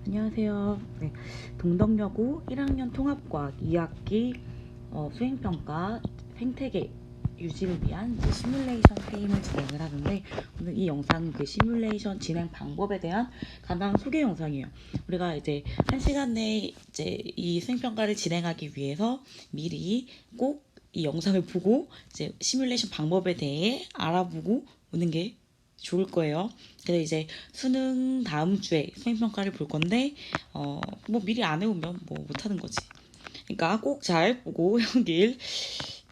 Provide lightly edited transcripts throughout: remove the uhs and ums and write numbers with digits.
안녕하세요. 네, 동덕여고 1학년 통합과학 2학기 수행평가 생태계 유지를 위한 이제 시뮬레이션 게임을 진행을 하는데, 오늘 이 영상은 그 시뮬레이션 진행 방법에 대한 간단한 소개 영상이에요. 우리가 이제 1시간 내에 이제 이 수행평가를 진행하기 위해서 미리 꼭 이 영상을 보고 이제 시뮬레이션 방법에 대해 알아보고 오는 게 좋을 거예요. 그래서 이제 수능 다음 주에 수행평가를 볼 건데, 뭐 미리 안 해오면 뭐 못하는 거지. 그러니까 꼭 잘 보고 여길.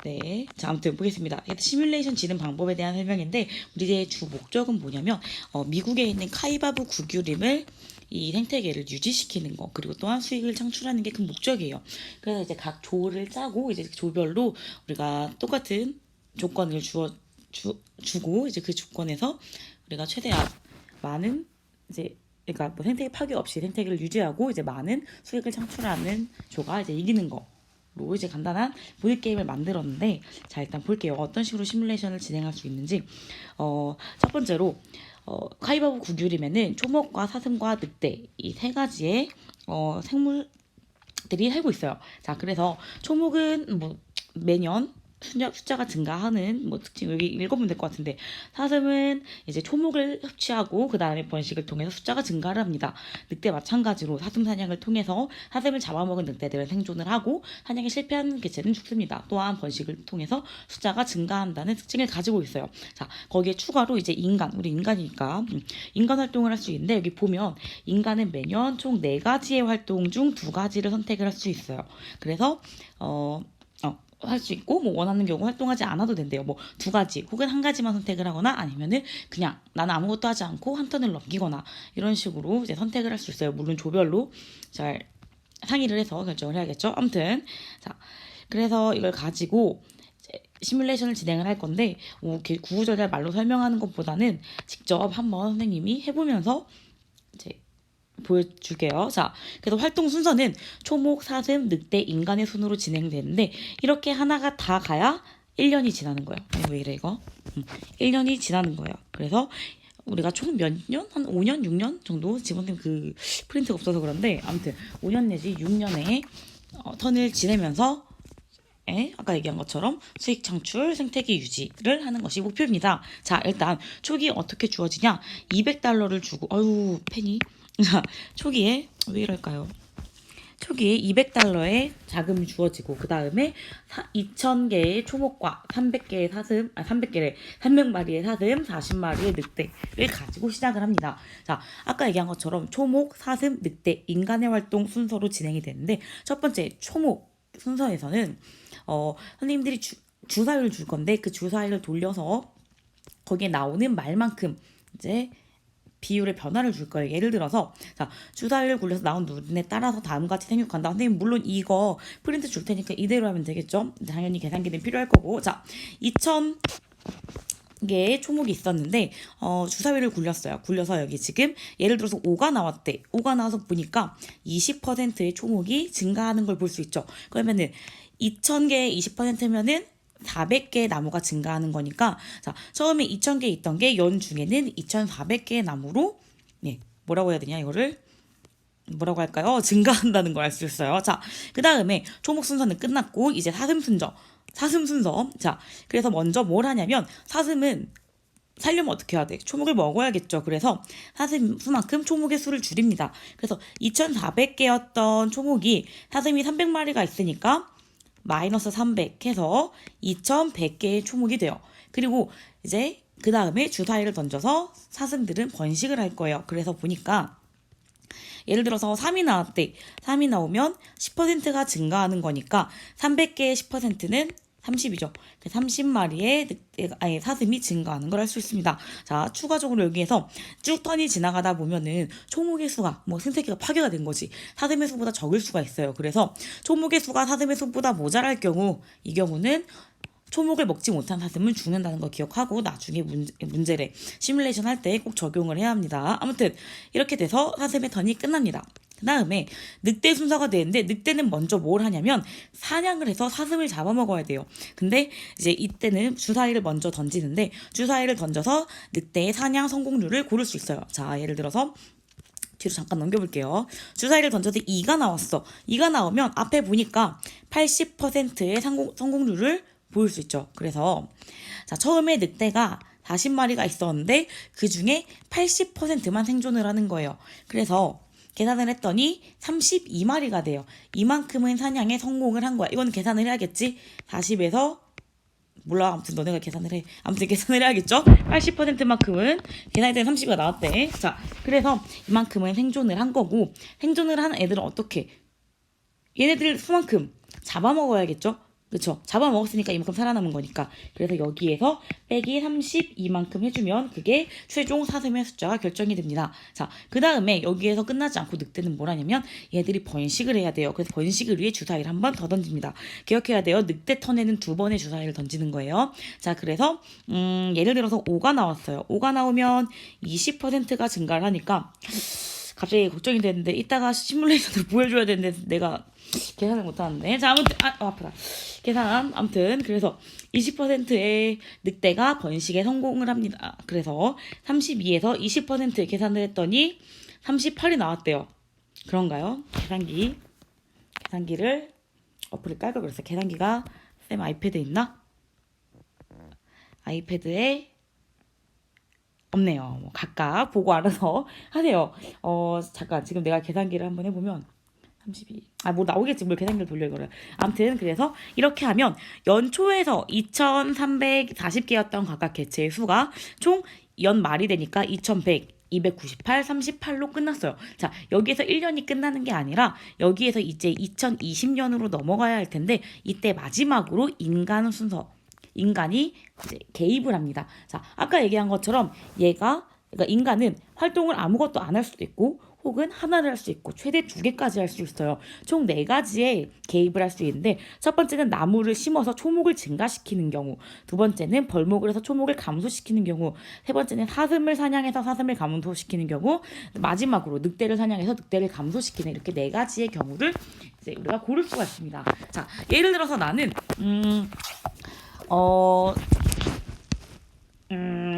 네, 자, 아무튼 보겠습니다. 시뮬레이션 진행 방법에 대한 설명인데, 우리 이제 주 목적은 뭐냐면, 미국에 있는 카이바브 구규림을 이 생태계를 유지시키는 거, 그리고 또한 수익을 창출하는 게 그 목적이에요. 그래서 이제 각 조를 짜고, 이제 조별로 우리가 똑같은 조건을 주고, 이제 그 조건에서 우리가 최대한 많은 이제, 그러니까 뭐 생태계 파괴 없이 생태계를 유지하고 이제 많은 수익을 창출하는 조가 이제 이기는 거로 이제 간단한 보드 게임을 만들었는데, 자, 일단 볼게요. 어떤 식으로 시뮬레이션을 진행할 수 있는지. 첫 번째로 카이바브 구규림에는 초목과 사슴과 늑대 이 세 가지의 생물들이 살고 있어요. 자, 그래서 초목은 뭐 매년 숫자가 증가하는 뭐 특징 여기 읽어보면 될 것 같은데, 사슴은 이제 초목을 섭취하고 그 다음에 번식을 통해서 숫자가 증가를 합니다. 늑대 마찬가지로 사슴 사냥을 통해서 사슴을 잡아먹은 늑대들은 생존을 하고 사냥에 실패하는 개체는 죽습니다. 또한 번식을 통해서 숫자가 증가한다는 특징을 가지고 있어요. 자, 거기에 추가로 이제 우리 인간이니까 인간 활동을 할 수 있는데, 여기 보면 인간은 매년 총 4가지의 활동 중 2가지를 선택을 할 수 있어요. 그래서 할 수 있고, 뭐 원하는 경우 활동하지 않아도 된대요. 뭐 2가지 혹은 1가지만 선택을 하거나, 아니면은 그냥 나는 아무것도 하지 않고 한 턴을 넘기거나, 이런 식으로 이제 선택을 할 수 있어요. 물론 조별로 잘 상의를 해서 결정을 해야겠죠. 아무튼 자, 그래서 이걸 가지고 시뮬레이션을 진행을 할 건데, 이렇게 구구절절 말로 설명하는 것보다는 직접 한번 선생님이 해보면서 이제 보여줄게요. 자, 그래서 활동 순서는 초목, 사슴, 늑대, 인간의 순으로 진행되는데, 이렇게 하나가 다 가야 1년이 지나는 거예요. 왜 이래 이거? 1년이 지나는 거예요. 그래서 우리가 총 몇 년? 한 5년, 6년 정도? 지원팀 그 프린트가 없어서 그런데, 아무튼 5년 내지 6년의 턴을 지내면서 아까 얘기한 것처럼 수익 창출, 생태계 유지를 하는 것이 목표입니다. 자, 일단 초기 어떻게 주어지냐? 200달러를 주고, 펜이. 자, 초기에 왜 이럴까요? 초기에 200달러의 자금이 주어지고, 그 다음에 2,000개의 초목과 300개의 사슴, 300마리의 사슴, 40마리의 늑대를 가지고 시작을 합니다. 자, 아까 얘기한 것처럼 초목, 사슴, 늑대, 인간의 활동 순서로 진행이 되는데, 첫 번째 초목 순서에서는 선생님들이 주사위를 줄 건데, 그 주사위를 돌려서 거기에 나오는 말만큼 이제 비율의 변화를 줄 거예요. 예를 들어서, 자, 주사위를 굴려서 나온 눈에 따라서 다음같이 생육한다. 선생님 물론 이거 프린트 줄 테니까 이대로 하면 되겠죠? 당연히 계산기는 필요할 거고. 자, 2,000개의 초목이 있었는데 주사위를 굴렸어요. 굴려서 여기 지금 예를 들어서 5가 나왔대. 5가 나와서 보니까 20%의 초목이 증가하는 걸 볼 수 있죠. 그러면은 2,000개의 20%면은 400개의 나무가 증가하는 거니까, 자, 처음에 2,000개 있던 게 연중에는 2,400개의 나무로, 뭐라고 해야 되냐, 이거를 뭐라고 할까요? 증가한다는 걸 알 수 있어요. 자, 그 다음에 초목 순서는 끝났고, 이제 사슴 순서. 자, 그래서 먼저 뭘 하냐면, 사슴은 살려면 어떻게 해야 돼? 초목을 먹어야겠죠. 그래서 사슴 수만큼 초목의 수를 줄입니다. 그래서 2,400개였던 초목이 사슴이 300마리가 있으니까 마이너스 300 해서 2,100개의 초목이 돼요. 그리고 이제 그 다음에 주사위를 던져서 사슴들은 번식을 할 거예요. 그래서 보니까 예를 들어서 3이 나왔대. 3이 나오면 10%가 증가하는 거니까 300개의 10%는 30이죠. 30마리의 사슴이 증가하는 걸 알 수 있습니다. 자, 추가적으로 여기에서 쭉 턴이 지나가다 보면은 초목의 수가, 생태계가 파괴가 된 거지. 사슴의 수보다 적을 수가 있어요. 그래서 초목의 수가 사슴의 수보다 모자랄 경우, 이 경우는 초목을 먹지 못한 사슴은 죽는다는 거 기억하고 나중에 문제를 시뮬레이션 할 때 꼭 적용을 해야 합니다. 아무튼 이렇게 돼서 사슴의 턴이 끝납니다. 그 다음에 늑대 순서가 되는데, 늑대는 먼저 뭘 하냐면 사냥을 해서 사슴을 잡아먹어야 돼요. 근데 이제 이때는 주사위를 먼저 던지는데, 주사위를 던져서 늑대의 사냥 성공률을 고를 수 있어요. 자, 예를 들어서 뒤로 잠깐 넘겨볼게요. 주사위를 던져도 2가 나왔어. 2가 나오면 앞에 보니까 80%의 성공률을 보일 수 있죠. 그래서 자, 처음에 늑대가 40마리가 있었는데 그 중에 80%만 생존을 하는 거예요. 그래서 계산을 했더니 32마리가 돼요. 이만큼은 사냥에 성공을 한 거야. 이건 계산을 해야겠지? 40에서 몰라. 아무튼 너네가 계산을 해. 아무튼 계산을 해야겠죠? 80%만큼은 계산이 된 30가 나왔대. 자, 그래서 이만큼은 생존을 한 거고, 생존을 한 애들은 어떻게? 얘네들 수만큼 잡아먹어야겠죠? 그쵸? 잡아먹었으니까 이만큼 살아남은 거니까. 그래서 여기에서 빼기 32만큼 해주면 그게 최종 사슴의 숫자가 결정이 됩니다. 자, 그 다음에 여기에서 끝나지 않고 늑대는 뭘 하냐면 얘들이 번식을 해야 돼요. 그래서 번식을 위해 주사위를 한 번 더 던집니다. 기억해야 돼요. 늑대 턴에는 2번의 주사위를 던지는 거예요. 자, 그래서 예를 들어서 5가 나왔어요. 5가 나오면 20%가 증가를 하니까 갑자기 걱정이 되는데 이따가 시뮬레이션을 보여줘야 되는데 내가 계산을 못하는데. 자, 아무튼 아프다. 계산 아무튼 그래서 20%의 늑대가 번식에 성공을 합니다. 그래서 32에서 20% 계산을 했더니 38이 나왔대요. 그런가요? 계산기를 어플을 깔고 그랬어요. 계산기가 쌤 아이패드 있나? 아이패드에 없네요. 뭐 각각 보고 알아서 하세요. 잠깐 지금 내가 계산기를 한번 해보면 32. 뭐 나오겠지. 뭘 계산기를 돌려 이거를. 아무튼 그래서 이렇게 하면 연초에서 2340개였던 각각 개체의 수가 총 연말이 되니까 2100, 298, 38로 끝났어요. 자, 여기에서 1년이 끝나는 게 아니라 여기에서 이제 2020년으로 넘어가야 할 텐데 이때 마지막으로 인간이 이제 개입을 합니다. 자, 아까 얘기한 것처럼 그러니까 인간은 활동을 아무것도 안 할 수도 있고 혹은 하나를 할 수 있고 최대 2개까지 할 수 있어요. 총 4가지의 개입을 할 수 있는데 첫 번째는 나무를 심어서 초목을 증가시키는 경우, 두 번째는 벌목을 해서 초목을 감소시키는 경우, 세 번째는 사슴을 사냥해서 사슴을 감소시키는 경우, 마지막으로 늑대를 사냥해서 늑대를 감소시키는 이렇게 4가지의 경우를 이제 우리가 고를 수가 있습니다. 자, 예를 들어서 나는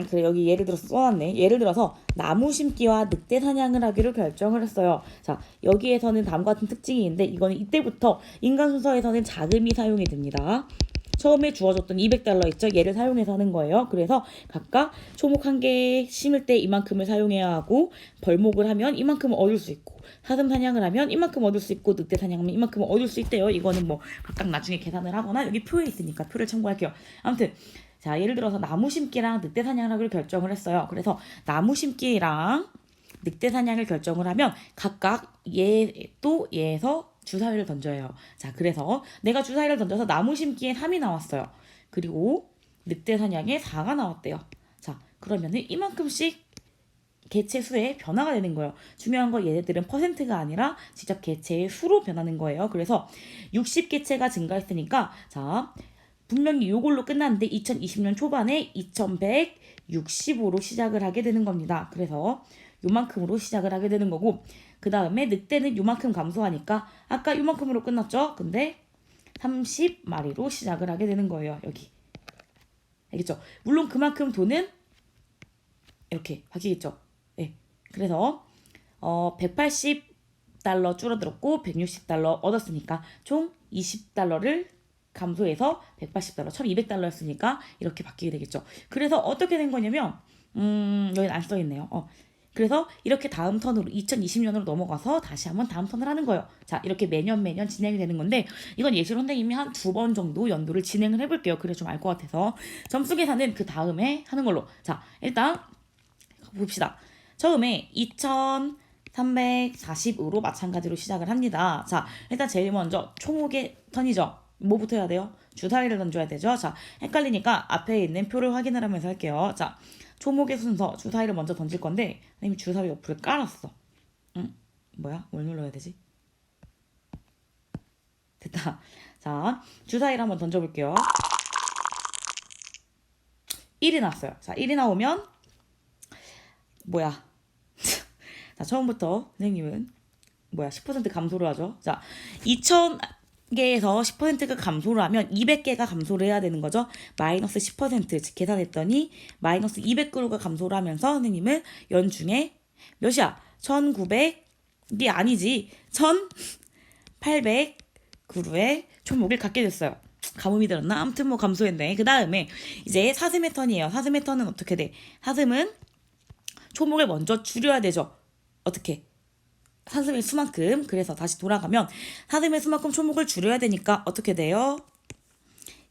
그래 여기 예를 들어서 써놨네. 예를 들어서 나무 심기와 늑대 사냥을 하기로 결정을 했어요. 자, 여기에서는 다음과 같은 특징이 있는데 이거는 이때부터 인간 순서에서는 자금이 사용이 됩니다. 처음에 주어졌던 200달러 있죠? 얘를 사용해서 하는 거예요. 그래서 각각 초목 한 개 심을 때 이만큼을 사용해야 하고 벌목을 하면 이만큼을 얻을 수 있고 사슴 사냥을 하면 이만큼 얻을 수 있고 늑대 사냥하면 이만큼 얻을 수 있대요. 이거는 뭐 각각 나중에 계산을 하거나 여기 표에 있으니까 표를 참고할게요. 아무튼 자, 예를 들어서 나무 심기랑 늑대 사냥을 하기로 결정을 했어요. 그래서 나무 심기랑 늑대 사냥을 결정을 하면 각각 얘에서 주사위를 던져요. 자, 그래서 내가 주사위를 던져서 나무 심기에 3이 나왔어요. 그리고 늑대 사냥에 4가 나왔대요. 자, 그러면은 이만큼씩 개체 수에 변화가 되는 거예요. 중요한 건 얘네들은 퍼센트가 아니라 직접 개체의 수로 변하는 거예요. 그래서 60개체가 증가했으니까 자, 분명히 이걸로 끝났는데 2020년 초반에 2165로 시작을 하게 되는 겁니다. 그래서 요만큼으로 시작을 하게 되는 거고 그 다음에 늑대는 요만큼 감소하니까 아까 요만큼으로 끝났죠? 근데 30마리로 시작을 하게 되는 거예요. 여기. 알겠죠? 물론 그만큼 돈은 이렇게 바뀌겠죠? 네. 그래서 180달러 줄어들었고 160달러 얻었으니까 총 20달러를 감소해서 180달러, 1200달러였으니까 이렇게 바뀌게 되겠죠. 그래서 어떻게 된 거냐면 여기는 안 써있네요. 그래서 이렇게 다음 턴으로 2020년으로 넘어가서 다시 한번 다음 턴을 하는 거예요. 자, 이렇게 매년 진행이 되는 건데 이건 예술 선생님이 한 2번 정도 연도를 진행을 해볼게요. 그래 좀 알 것 같아서 점수 계산은 그 다음에 하는 걸로. 자, 일단 봅시다. 처음에 2340으로 마찬가지로 시작을 합니다. 자, 일단 제일 먼저 초목의 턴이죠. 뭐부터 해야 돼요? 주사위를 던져야 되죠. 자, 헷갈리니까 앞에 있는 표를 확인을 하면서 할게요. 자, 초목의 순서 주사위를 먼저 던질 건데 선생님이 주사위 어플을 깔았어. 뭐야? 뭘 눌러야 되지? 됐다. 자, 주사위를 한번 던져볼게요. 1이 나왔어요. 자, 1이 나오면 뭐야? 자, 처음부터 선생님은 10% 감소를 하죠. 자, 2000개에서 10%가 감소를 하면 200개가 감소를 해야 되는 거죠. 마이너스 10% 즉 계산했더니 마이너스 200그루가 감소를 하면서 선생님은 연중에 몇이야? 1900이 아니지. 1800그루의 초목을 갖게 됐어요. 가뭄이 들었나? 아무튼 뭐 감소했네. 그 다음에 이제 사슴의 턴이에요. 사슴의 턴은 어떻게 돼? 사슴은 초목을 먼저 줄여야 되죠. 어떻게? 사슴의 수만큼. 그래서 다시 돌아가면 사슴의 수만큼 초목을 줄여야 되니까 어떻게 돼요?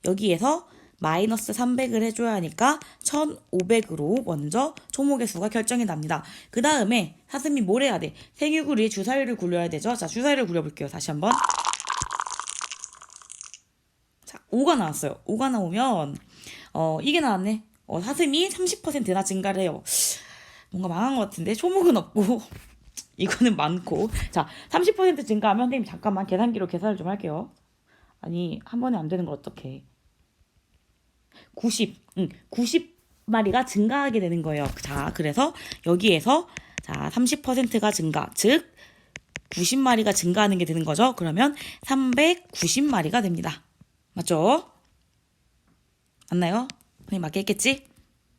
여기에서 마이너스 300을 해줘야 하니까 1500으로 먼저 초목의 수가 결정이 납니다. 그 다음에 사슴이 뭘 해야 돼? 생유구리에 주사위를 굴려야 되죠. 자, 주사위를 굴려볼게요. 다시 한번. 자, 5가 나왔어요. 5가 나오면 이게 나왔네. 사슴이 30%나 증가를 해요. 뭔가 망한 것 같은데 초목은 없고 이거는 많고. 자, 30% 증가하면 선생님 잠깐만 계산기로 계산을 좀 할게요. 아니 한 번에 안 되는 걸 어떡해. 90마리가 증가하게 되는 거예요. 자, 그래서 여기에서 자 30%가 증가, 즉 90마리가 증가하는 게 되는 거죠. 그러면 390마리가 됩니다. 맞죠? 맞나요? 선생님 맞게 했겠지?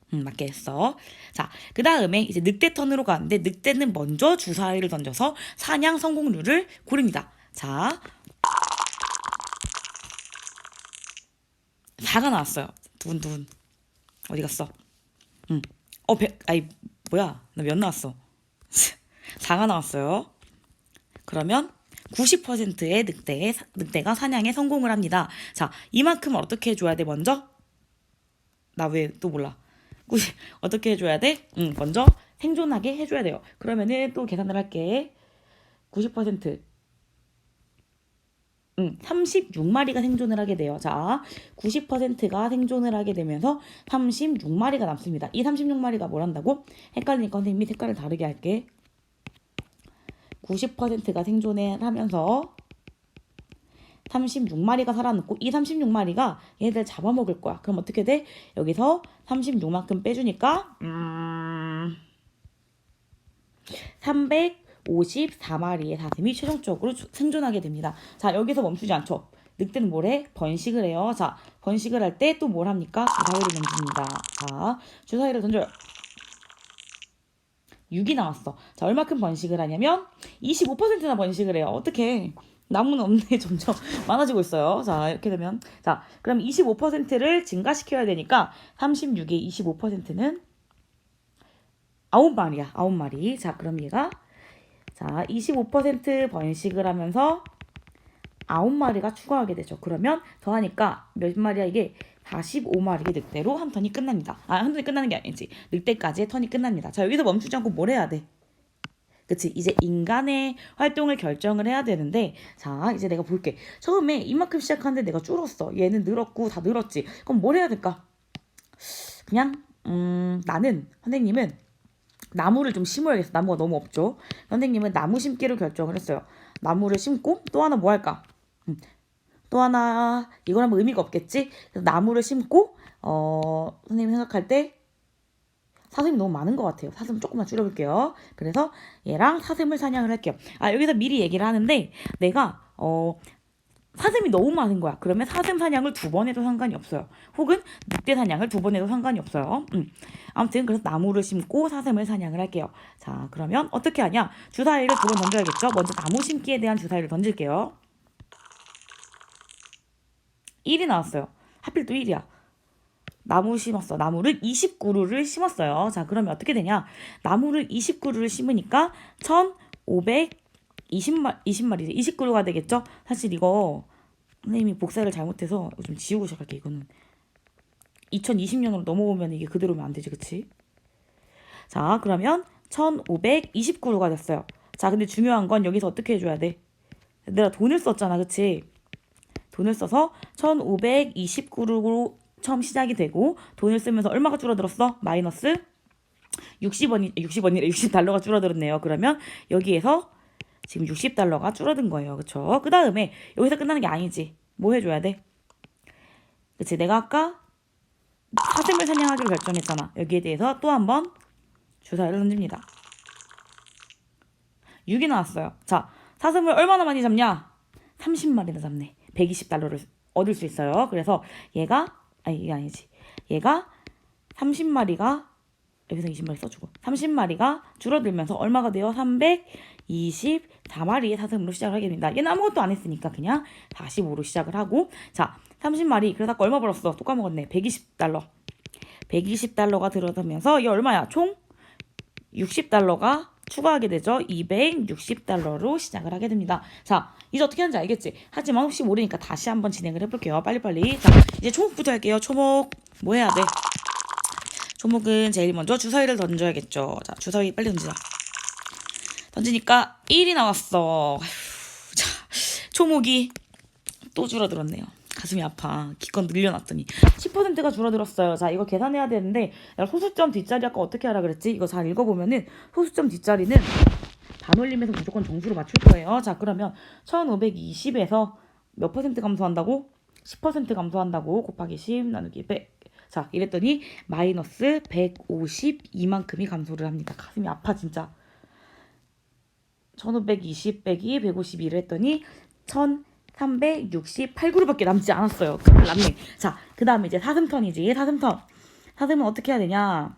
맞게 했어. 자, 그 다음에 이제 늑대 턴으로 가는데 늑대는 먼저 주사위를 던져서 사냥 성공률을 고릅니다. 자, 4가 나왔어요. 두근두근. 어디 갔어? 뭐야? 나 몇 나왔어? 4가 나왔어요. 그러면 90%의 늑대가 사냥에 성공을 합니다. 자, 이만큼을 어떻게 해줘야 돼, 먼저? 나 왜 또 몰라. 어떻게 해줘야 돼? 먼저 생존하게 해줘야 돼요. 그러면은 또 계산을 할게. 90%. 36마리가 생존을 하게 돼요. 자, 90%가 생존을 하게 되면서 36마리가 남습니다. 이 36마리가 뭘 한다고? 헷갈리니까 선생님이 색깔을 다르게 할게. 90%가 생존을 하면서 36마리가 살아남고 이 36마리가 얘네들 잡아먹을 거야. 그럼 어떻게 돼? 여기서 36만큼 빼주니까 354마리의 사슴이 최종적으로 생존하게 됩니다. 자, 여기서 멈추지 않죠. 늑대는 뭘 해? 번식을 해요. 자, 번식을 할 때 또 뭘 합니까? 주사위를 던집니다. 자, 주사위를 던져요. 6이 나왔어. 자, 얼마큼 번식을 하냐면 25%나 번식을 해요. 어떻게? 나무는 없네. 점점 많아지고 있어요. 자, 이렇게 되면 자, 그럼 25%를 증가시켜야 되니까 36의 25%는 9마리야. 9마리. 자, 그럼 얘가 자, 25% 번식을 하면서 9마리가 추가하게 되죠. 그러면 더하니까 몇 마리야 이게? 45마리의 늑대로 한 턴이 끝납니다. 한 턴이 끝나는 게 아니지. 늑대까지의 턴이 끝납니다. 자, 여기서 멈추지 않고 뭘 해야 돼? 그치? 이제 인간의 활동을 결정을 해야 되는데 자, 이제 내가 볼게. 처음에 이만큼 시작하는데 내가 줄었어. 얘는 늘었고 다 늘었지. 그럼 뭘 해야 될까? 그냥 선생님은 나무를 좀 심어야겠어. 나무가 너무 없죠. 선생님은 나무 심기를 결정을 했어요. 나무를 심고 또 하나 뭐 할까? 또 하나 이건 하면 의미가 없겠지. 그래서 나무를 심고 선생님이 생각할 때 사슴이 너무 많은 것 같아요. 사슴 조금만 줄여볼게요. 그래서 얘랑 사슴을 사냥을 할게요. 여기서 미리 얘기를 하는데 내가 사슴이 너무 많은 거야. 그러면 사슴 사냥을 2번 해도 상관이 없어요. 혹은 늑대 사냥을 2번 해도 상관이 없어요. 아무튼 그래서 나무를 심고 사슴을 사냥을 할게요. 자, 그러면 어떻게 하냐? 주사위를 2번 던져야겠죠? 먼저 나무 심기에 대한 주사위를 던질게요. 1이 나왔어요. 하필 또 1이야. 나무 심었어. 나무를 29그루를 심었어요. 자, 그러면 어떻게 되냐? 나무를 29그루를 심으니까 1520마리지. 20그루가 되겠죠? 사실 이거 선생님이 복사를 잘못해서 좀 지우고 시작할게. 이거는 2020년으로 넘어오면 이게 그대로면 안 되지, 그치? 자, 그러면 1529그루가 됐어요. 자, 근데 중요한 건 여기서 어떻게 해줘야 돼? 내가 돈을 썼잖아, 그치? 돈을 써서 1529그루로 처음 시작이 되고 돈을 쓰면서 얼마가 줄어들었어? 마이너스 60달러가 줄어들었네요. 그러면 여기에서 지금 60달러가 줄어든 거예요. 그쵸? 그 다음에 여기서 끝나는 게 아니지. 뭐 해줘야 돼? 그치? 내가 아까 사슴을 사냥하기로 결정했잖아. 여기에 대해서 또 한번 주사위를 던집니다. 6이 나왔어요. 자, 사슴을 얼마나 많이 잡냐? 30마리나 잡네. 120달러를 얻을 수 있어요. 그래서 이게 아니지. 얘가 30마리가 여기서 20마리 써주고 30마리가 줄어들면서 얼마가 돼요? 324마리의 사슴으로 시작을 하게 됩니다. 얘는 아무것도 안 했으니까 그냥 45로 시작을 하고 자 30마리 그래서 아까 얼마 벌었어? 또 까먹었네. 120달러 120달러가 들어가면서 이 얼마야? 총 60달러가 추가하게 되죠. 260달러로 시작을 하게 됩니다. 자, 이제 어떻게 하는지 알겠지? 하지만 혹시 모르니까 다시 한번 진행을 해볼게요. 빨리빨리. 자, 이제 초목부터 할게요. 초목 뭐 해야 돼? 초목은 제일 먼저 주사위를 던져야겠죠. 자, 주사위 빨리 던지자. 던지니까 1이 나왔어. 자, 초목이 또 줄어들었네요. 가슴이 아파. 기껏 늘려놨더니 10%가 줄어들었어요. 자, 이거 계산해야 되는데 소수점 뒷자리 아까 어떻게 하라 그랬지? 이거 잘 읽어보면은 소수점 뒷자리는 반올림에서 무조건 정수로 맞출 거예요. 자, 그러면 1520에서 몇 퍼센트 감소한다고? 10% 감소한다고 곱하기 10 나누기 100. 자, 이랬더니 마이너스 152만큼이 감소를 합니다. 가슴이 아파 진짜. 1520 빼기 152를 했더니 1368그루밖에 남지 않았어요. 큰일 났네. 자, 그 다음에 이제 사슴턴이지. 사슴턴. 사슴은 어떻게 해야 되냐?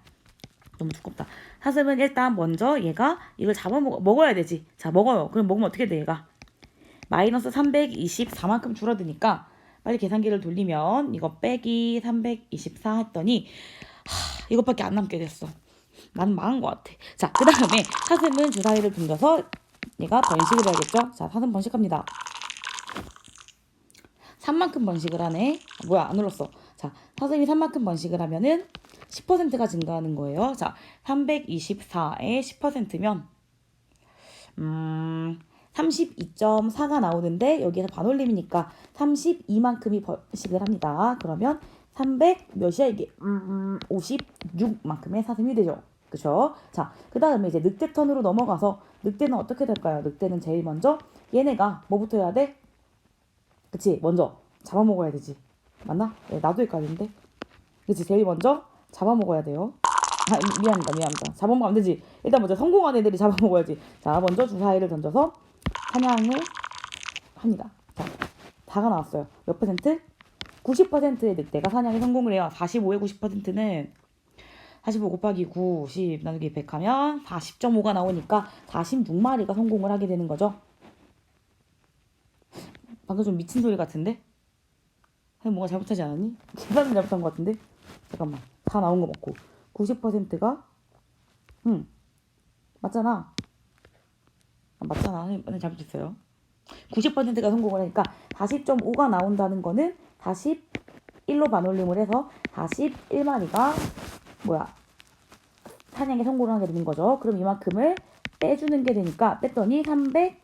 너무 두껍다. 사슴은 일단 먼저 얘가 이걸 먹어야 되지. 자, 먹어요. 그럼 먹으면 어떻게 돼, 얘가? 마이너스 324만큼 줄어드니까 빨리 계산기를 돌리면 이거 빼기 324 했더니 이것밖에 안 남게 됐어. 나는 망한 것 같아. 자, 그 다음에 사슴은 주사위를 던져서 얘가 번식을 해야겠죠? 자, 사슴 번식합니다. 3만큼 번식을 하네. 뭐야, 안 눌렀어. 자, 사슴이 3만큼 번식을 하면은 10%가 증가하는 거예요. 자, 324의 10%면 32.4가 나오는데 여기에서 반올림이니까 32만큼이 번식을 합니다. 그러면 300 몇이야 이게? 56만큼의 사슴이 되죠. 그쵸? 자, 그 다음에 이제 늑대 턴으로 넘어가서 늑대는 어떻게 될까요? 늑대는 제일 먼저 얘네가 뭐부터 해야 돼? 그치? 먼저 잡아먹어야 되지. 맞나? 네, 나도 헷갈리는데. 그치? 제일 먼저 잡아먹어야 돼요. 미안합니다. 잡아먹으면 안 되지. 일단 먼저 성공한 애들이 잡아먹어야지. 자, 먼저 주사위를 던져서 사냥을 합니다. 자, 다가 나왔어요. 몇 퍼센트? 90%의 늑대가 사냥에 성공을 해요. 45의 90%는 45 곱하기 90 나누기 100 하면 40.5가 나오니까 46마리가 성공을 하게 되는 거죠. 방금 좀 미친 소리 같은데? 뭔가 잘못하지 않았니? 계산을 잘못한 것 같은데? 잠깐만. 다 나온 거 맞고 90%가 맞잖아. 맞잖아. 잘못했어요. 90%가 성공을 하니까 40.5가 나온다는 거는 41로 반올림을 해서 41마리가 사냥에 성공을 하게 되는 거죠. 그럼 이만큼을 빼주는 게 되니까 뺐더니 315마리의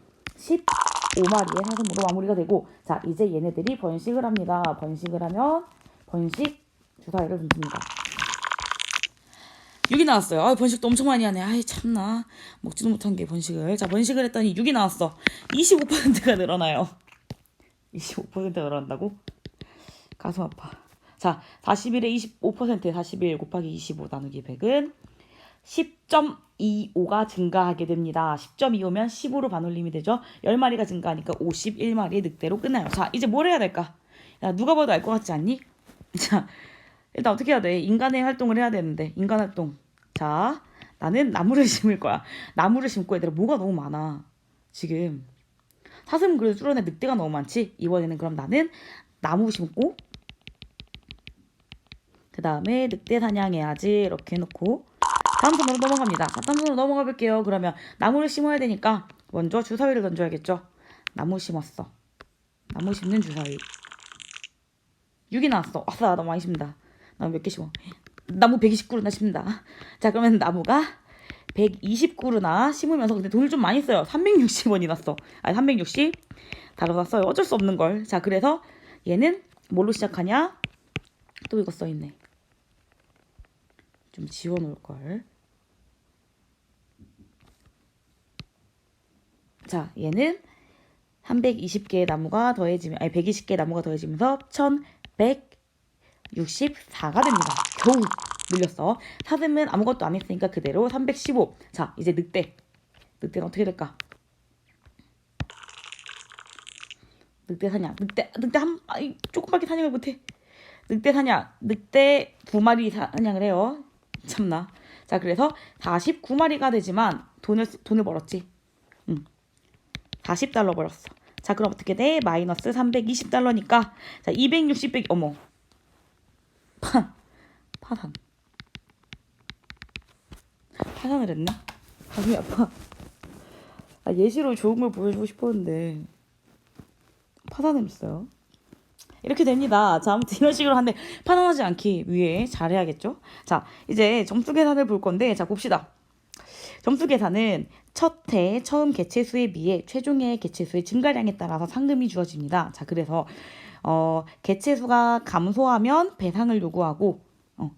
사슴으로 마무리가 되고 자, 이제 얘네들이 번식을 합니다. 번식을 하면 번식 주사위를 던집니다. 6이 나왔어요. 번식도 엄청 많이 하네. 아이 참나. 먹지도 못한 게 번식을. 자, 번식을 했더니 6이 나왔어. 25%가 늘어나요. 25%가 늘어난다고? 가슴 아파. 자, 41에 25%, 41 곱하기 25 나누기 100은 10.25가 증가하게 됩니다. 10.25면 15로 반올림이 되죠. 10마리가 증가하니까 51마리의 늑대로 끝나요. 자, 이제 뭘 해야 될까? 야, 누가 봐도 알 것 같지 않니? 자, 일단 어떻게 해야 돼? 인간의 활동을 해야 되는데 인간 활동. 자, 나는 나무를 심을 거야. 나무를 심고 얘들아 뭐가 너무 많아. 지금 사슴은 그래도 줄어내 늑대가 너무 많지. 이번에는 그럼 나는 나무 심고 그 다음에 늑대 사냥해야지 이렇게 해놓고 다음 턴으로 넘어갑니다. 자, 다음 턴으로 넘어가 볼게요. 그러면 나무를 심어야 되니까 먼저 주사위를 던져야겠죠. 나무 심었어. 나무 심는 주사위. 6이 나왔어. 아싸, 너무 많이 심는다. 나무 몇 개 심어? 나무 129그루나 심는다. 자, 그러면 나무가 129그루나 심으면서 근데 돈을 좀 많이 써요. 360원이 났어. 360 달아놨어요. 어쩔 수 없는 걸. 자, 그래서 얘는 뭘로 시작하냐? 또 이거 써있네. 좀 지워놓을 걸. 자, 얘는 320개의 나무가 더해지면 120개의 나무가 더해지면서 1164가 됩니다. 겨우 늘렸어. 사슴은 아무것도 안 했으니까 그대로 315. 자, 이제 늑대. 늑대는 어떻게 될까? 늑대 사냥. 늑대 조금밖에 사냥을 못해. 늑대 사냥. 늑대 2마리 사냥을 해요. 참나. 자, 그래서 49마리가 되지만 돈을 벌었지. 40달러 벌었어. 자, 그럼 어떻게 돼? 마이너스 320달러니까 자, 260, 100, 어머. 파산. 파산을 했네. 가슴이 아파. 예시로 좋은 걸 보여주고 싶었는데 파산을 했어요. 이렇게 됩니다. 자, 아무튼 이런 식으로 하는데 파산하지 않기 위해 잘해야겠죠? 자, 이제 점수 계산을 볼 건데 자, 봅시다. 점수 계산은 첫 해 처음 개체수에 비해 최종의 개체수의 증가량에 따라서 상금이 주어집니다. 자, 그래서 개체수가 감소하면 배상을 요구하고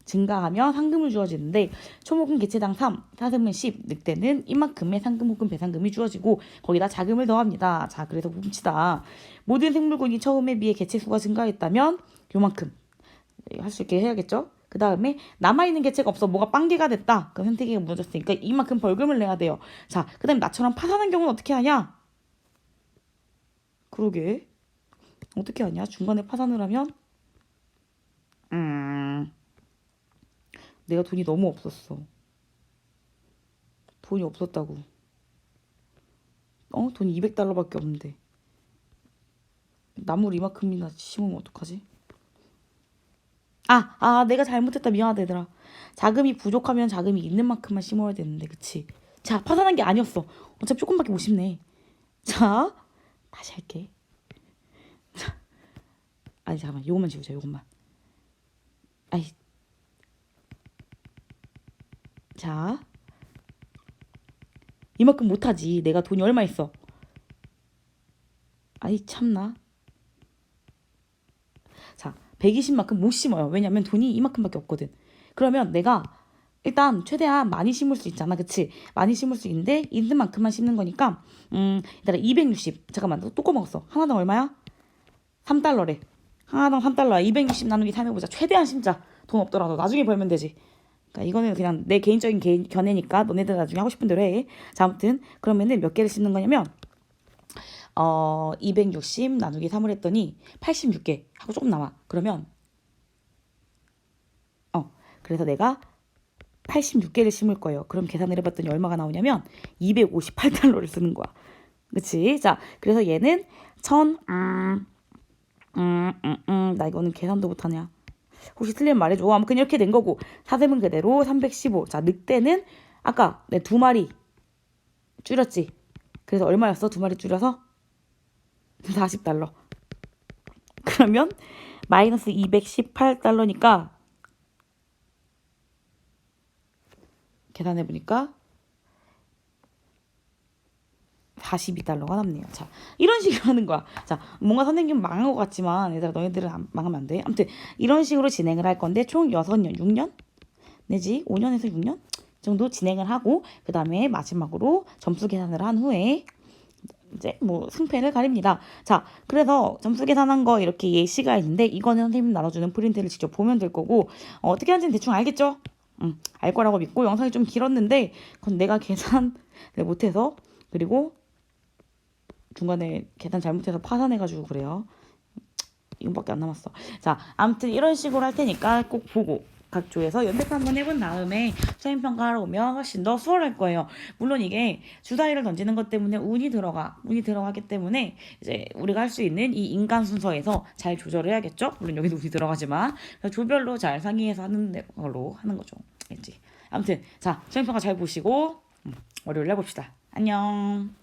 증가하면 상금을 주어지는데 초목은 개체당 3, 사슴은 10, 늑대는 이만큼의 상금 혹은 배상금이 주어지고 거기다 자금을 더합니다. 자, 그래서 봅시다. 모든 생물군이 처음에 비해 개체수가 증가했다면 요만큼 할 수 있게 해야겠죠? 그 다음에 남아있는 개체가 없어. 뭐가 빵개가 됐다. 그 생태계가 무너졌으니까 이만큼 벌금을 내야 돼요. 자, 그 다음에 나처럼 파산한 경우는 어떻게 하냐? 그러게. 어떻게 하냐? 중간에 파산을 하면 내가 돈이 너무 없었어. 돈이 없었다고. 돈이 200달러밖에 없는데. 나무를 이만큼이나 심으면 어떡하지? 내가 잘못했다. 미안하다, 얘들아. 자금이 부족하면 자금이 있는 만큼만 심어야 되는데, 그치? 자, 파산한 게 아니었어. 어차피 조금밖에 못 심네. 자, 다시 할게. 아니, 잠깐만. 요것만 지우자, 요것만. 자, 이만큼 못하지. 내가 돈이 얼마 있어? 참나. 자, 120만큼 못 심어요. 왜냐면 돈이 이만큼밖에 없거든. 그러면 내가 일단 최대한 많이 심을 수 있잖아. 그치? 많이 심을 수 있는데 있는 만큼만 심는 거니까 일단 260. 잠깐만, 또 꺼먹었어. 하나당 얼마야? 3달러래. 하나당 3달러야. 260 나누기 3 해보자. 최대한 심자. 돈 없더라도 나중에 벌면 되지. 그러니까 이거는 그냥 내 개인적인 견해니까 너네들 나중에 하고 싶은 대로 해. 자, 아무튼 그러면은 몇 개를 심는 거냐면 260 나누기 3을 했더니 86개 하고 조금 남아. 그러면 그래서 내가 86개를 심을 거예요. 그럼 계산을 해봤더니 얼마가 나오냐면 258달러를 쓰는 거야. 그치? 자, 그래서 얘는 나 이거는 계산도 못하냐. 혹시 틀리면 말해줘. 아무튼 이렇게 된 거고 사슴은 그대로 315. 자, 늑대는 아까 내 2마리 줄였지. 그래서 얼마였어? 2마리 줄여서 40달러. 그러면 마이너스 218달러니까 계산해보니까 42달러가 남네요. 자, 이런 식으로 하는 거야. 자, 뭔가 선생님 망한 것 같지만 얘들아 너희들은 망하면 안 돼. 아무튼 이런 식으로 진행을 할 건데 총 6년, 6년? 내지 5년에서 6년 정도 진행을 하고 그 다음에 마지막으로 점수 계산을 한 후에 이제 뭐 승패를 가립니다. 자, 그래서 점수 계산한 거 이렇게 예시가 있는데 이거는 선생님 나눠주는 프린트를 직접 보면 될 거고 어떻게 하는지는 대충 알겠죠? 알 거라고 믿고 영상이 좀 길었는데 그건 내가 계산을 못해서 그리고 중간에 계산 잘못해서 파산해가지고 그래요. 이거밖에 안 남았어. 자, 아무튼 이런 식으로 할 테니까 꼭 보고 각 조에서 연습 한번 해본 다음에 수행평가하러 오면 훨씬 더 수월할 거예요. 물론 이게 주사위를 던지는 것 때문에 운이 들어가기 때문에 이제 우리가 할 수 있는 이 인간 순서에서 잘 조절을 해야겠죠. 물론 여기도 운이 들어가지만 조별로 잘 상의해서 하는 걸로 하는 거죠. 알지? 아무튼 자, 수행평가 잘 보시고 월요일에 봅시다. 안녕.